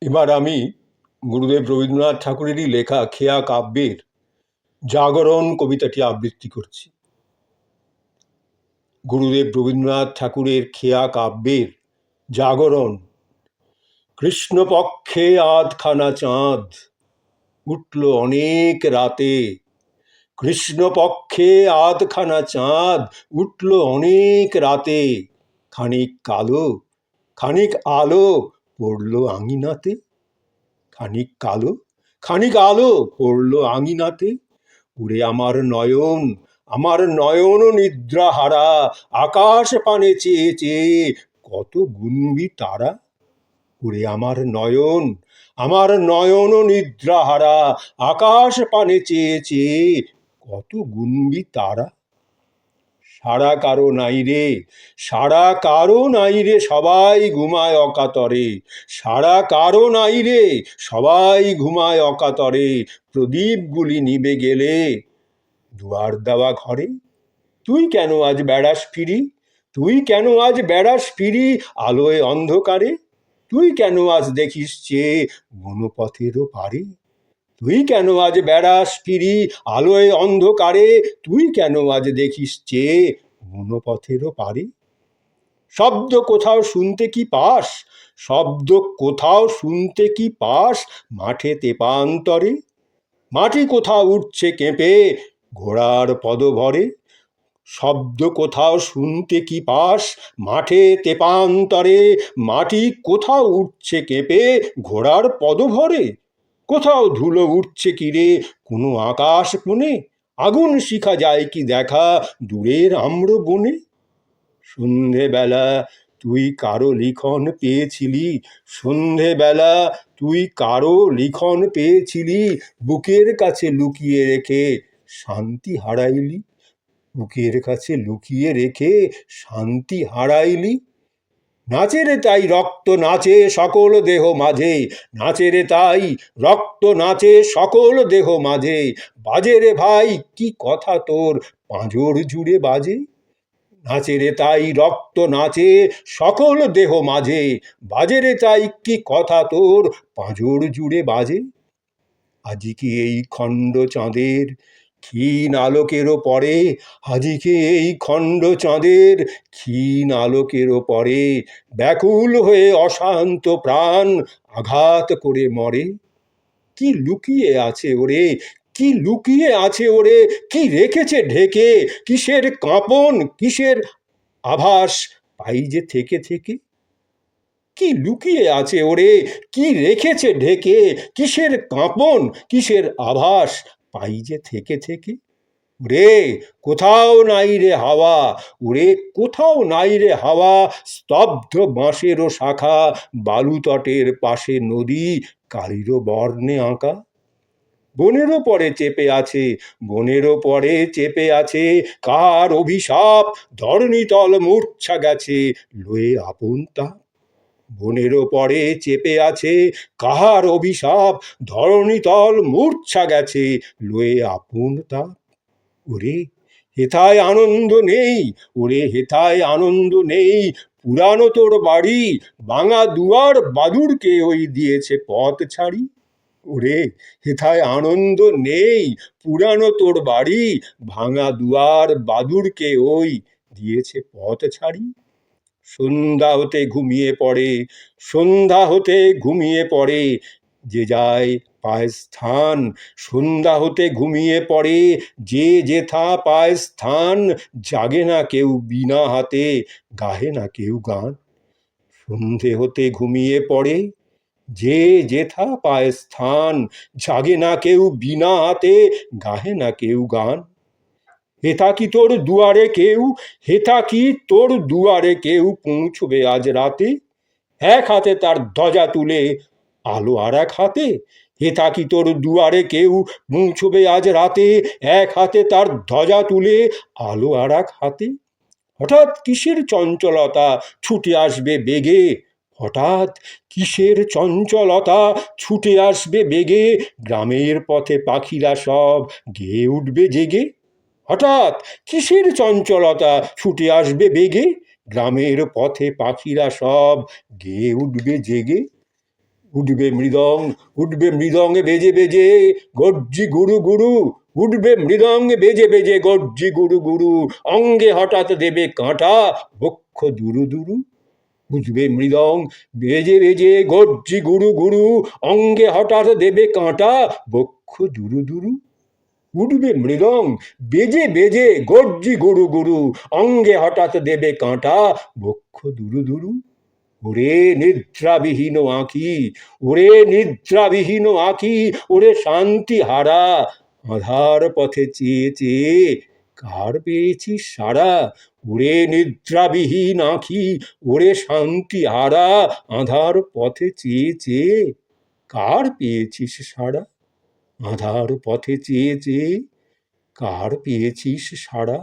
এবার আমি গুরুদেব রবীন্দ্রনাথ ঠাকুরেরই লেখা খেয়া কাব্যের জাগরণ কবিতাটি আবৃত্তি করছি। গুরুদেব রবীন্দ্রনাথ ঠাকুরের খেয়া কাব্যের জাগরণ। কৃষ্ণপক্ষে আধখানা চাঁদ উঠল অনেক রাতে, কৃষ্ণপক্ষে আধখানা চাঁদ উঠল অনেক রাতে, খানিক কালো খানিক আলো পড়ল আঙিনাতে, খানিক কালো খানিক আলো পড়ল আঙিনাতে। উড়ে আমার নয়ন নিদ্রাহারা, আকাশ পানে চেয়ে চেয়ে কত গুনবি তারা। উড়ে আমার নয়ন নিদ্রাহারা, আকাশ পানে চেয়ে চেয়ে কত গুনবি তারা। সারা কারো নাই রে, সবাই ঘুমায় অকাতরে, সারা কারো নাই রে, সবাই ঘুমায় অকাতরে। প্রদীপগুলি নিবে গেলে দুয়ার দেওয়া ঘরে, তুই কেন আজ বেড়াস ফিরি, তুই কেন আজ বেড়াস ফিরি আলোয় অন্ধকারে, তুই কেন আজ দেখিস চেয়ে বনপথেরও পারে, তুই কেন আজ বেড়াস ফিরি আলোয় অন্ধকারে, তুই কেন আজ দেখিস চেয়ে বনপথেরও পারে। শব্দ কোথাও শুনতে কি পাস, শব্দ কোথাও শুনতে কি পাস মাঠে তেপান্তরে, মাটি কোথাও উঠছে কেঁপে ঘোড়ার পদভরে। শব্দ কোথাও শুনতে কি পাস মাঠে তেপান্তরে, মাটি কোথাও উঠছে কেঁপে ঘোড়ার পদভরে। কোথাও ধুলো উঠছে কিরে কোনো আকাশ কোণে, আগুন শিখা যায় কি দেখা দূরের আম্র বনে। সন্ধেবেলা তুই কারো লিখন পেয়েছিলি, সন্ধেবেলা তুই কারো লিখন পেয়েছিলি, বুকের কাছে লুকিয়ে রেখে শান্তি হারাইলি, বুকের কাছে লুকিয়ে রেখে শান্তি হারাইলি। নাচে রে তাই রক্ত নাচে সকল দেহ মাঝে, নাচে রে তাই রক্ত নাচে সকল দেহ মাঝে, বাজে রে ভাই কি কথা তোর পাঁজর জুড়ে বাজে। নাচে রে তাই রক্ত নাচে সকল দেহ মাঝে, বাজে রে তাই কি কথা তোর পাঁজর জুড়ে বাজে। আজিকে এই খণ্ড চাঁদের ক্ষীণ আলোকেরও পরে, আজিকে এই খণ্ড চাঁদের ক্ষীণ আলোকেরও পরে, ব্যাকুল হয়ে অশান্ত প্রাণ আঘাত করে মরে। কি লুকিয়ে আছে ওরে, কি লুকিয়ে আছে ওরে, কি রেখেছে ঢেকে, কিসের কাঁপন কিসের আভাস পাই যে থেকে থেকে। কি লুকিয়ে আছে ওরে, কি রেখেছে ঢেকে, কিসের কাঁপন কিসের আভাস পাই যে থেকে থেকে। রে কোথাও নাই রে হাওয়া, ওরে কোথাও নাই রে হাওয়া, স্তব্ধ বাঁশেরও শাখা, বালুতটের পাশে নদী কালিরও বর্ণে আঁকা। বনেরও পরে চেপে আছে, বনেরও পরে চেপে আছে কার অভিশাপ, ধরণীতল মূর্ছা গেছে লয়ে আপন তা। বনেরও পরে চেপে আছে কাহার অভিশাপ, ধরণীতল মূর্ছা গেছে লয়ে আপন তা। ওরে হেথায় আনন্দ নেই, ওরে হেথায় আনন্দ নেই, পুরানো তোর বাড়ি ভাঙা দুয়ার বাদুড়কে ওই দিয়েছে পথ ছাড়ি। ওরে হেথায় আনন্দ নেই, পুরানো তোর বাড়ি ভাঙা দুয়ার বাদুড়কে ওই দিয়েছে পথ ছাড়ি। সন্ধ্যা হতে ঘুমিয়ে পড়ে, সন্ধ্যা হতে ঘুমিয়ে পড়ে যে যায় পায় স্থান, সন্ধ্যা হতে ঘুমিয়ে পড়ে যে যেথা পায় স্থান, জাগে না কেউ বিনা হাতে গাহে না কেউ গান। সন্ধে হতে ঘুমিয়ে পড়ে যে যেথা পায় স্থান, জাগে না কেউ বিনা হাতে গাহে না কেউ গান। হেথা কি তোর দুয়ারে কেউ, হেথা কি তোর দুয়ারে কেউ পৌঁছবে আজ রাতে, এক হাতে তার ধ্বজা তুলে আলো আর এক হাতে। হেথা কি তোর দুয়ারে কেউ পৌঁছবে আজ রাতে, এক হাতে তার ধ্বজা তুলে আলো আর এক হাতে। হঠাৎ কিসের চঞ্চলতা ছুটে আসবে বেগে, হঠাৎ কিসের চঞ্চলতা ছুটে আসবে বেগে, গ্রামের পথে পাখিরা সব গেয়ে উঠবে জেগে। হঠাৎ কিসের চঞ্চলতা ছুটে আসবে বেগে, গ্রামের পথে পাখিরা সব গেয়ে উঠবে জেগে। উঠবে মৃদঙ্গে বেজে বেজে গর্জি গুরু গুরু, উঠবে মৃদঙ্গে বেজে বেজে গর্জি গুরু গুরু, অঙ্গে হঠাৎ দেবে কাঁটা বক্ষ দুরু দুরু। বুঝবে মৃদং বেজে বেজে গর্জি গুরু গুরু, অঙ্গে হঠাৎ দেবে কাঁটা বক্ষ দুরু দুরু। উঠবে মৃদং বেজে বেজে গর্জি গুরু গুরু, অঙ্গে হঠাৎ দেবে কাঁটা বক্ষ দুরু দুরু। ওরে নিদ্রাবিহীন আঁখি, ওরে নিদ্রাবিহীন আঁখি, ওরে শান্তি হারা, আধার পথে চেয়ে চেয়ে কার পেয়েছিস সারা। ওরে নিদ্রাবিহীন আঁখি, ওরে শান্তি হারা, আধার পথে চেয়ে চেয়ে কার পেয়েছিস সারা। আধার পথে চেয়ে চেয়ে কার পেয়েছিস সারা।